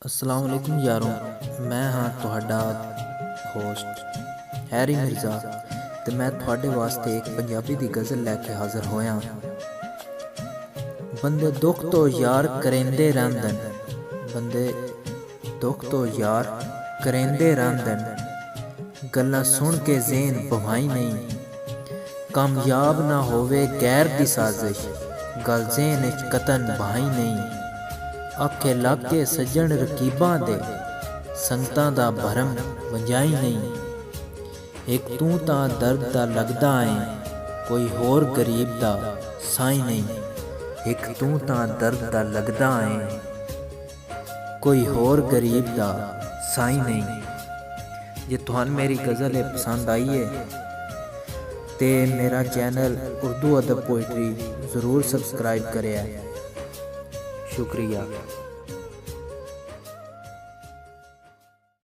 अस्सलाम वालेकुम यारों, मैं हाँ ਤੁਹਾਡਾ ਹੋਸਟ ਹੈਰੀ ਮਿਰਜ਼ਾ ਤੇ ਮੈਂ ਤੁਹਾਡੇ ਵਾਸਤੇ ਇੱਕ ਪੰਜਾਬੀ ਦੀ ਗਜ਼ਲ ਲੈ ਕੇ ਹਾਜ਼ਰ ਹੋਇਆ। ਬੰਦੇ ਦੁੱਖ ਤੋਂ ਯਾਰ ਕਰੇਂਦੇ ਰਹਿੰਦੇ ਨੇ, ਬੰਦੇ ਦੁੱਖ ਤੋਂ ਯਾਰ ਕਰੇਂਦੇ ਰਹਿੰਦੇ ਨੇ, ਗੱਲਾਂ ਸੁਣ ਕੇ ਜ਼ੇਨ ਭਵਾਈ ਨਹੀਂ, ਕਾਮਯਾਬ ਨਾ ਹੋਵੇ ਗੈਰ ਦੀ ਸਾਜ਼ਿਸ਼, ਗੱਲ ਜ਼ੇਨ ਵਿੱਚ ਕਤਨ ਭਾਈ ਨਹੀਂ, ਆਖੇ ਲੱਗ ਕੇ ਸੱਜਣ ਰਕੀਬਾਂ ਦੇ, ਸੰਗਤਾਂ ਦਾ ਭਰਮ ਵੰਜਾਈ ਨਹੀਂ, ਇੱਕ ਤੂੰ ਤਾਂ ਦਰਦ ਦਾ ਲੱਗਦਾ ਏ, ਕੋਈ ਹੋਰ ਗਰੀਬ ਦਾ ਸਾਈਂ ਨਹੀਂ, ਇੱਕ ਤੂੰ ਤਾਂ ਦਰਦ ਦਾ ਲੱਗਦਾ ਏ, ਕੋਈ ਹੋਰ ਗਰੀਬ ਦਾ ਸਾਈਂ ਨਹੀਂ। ਜੇ ਤੁਹਾਨੂੰ ਮੇਰੀ ਗਜ਼ਲ ਪਸੰਦ ਆਈ ਹੈ ਤੇ ਮੇਰਾ ਚੈਨਲ उर्दू अदब पोइट्री ज़रूर सब्सक्राइब करें। शुक्रिया।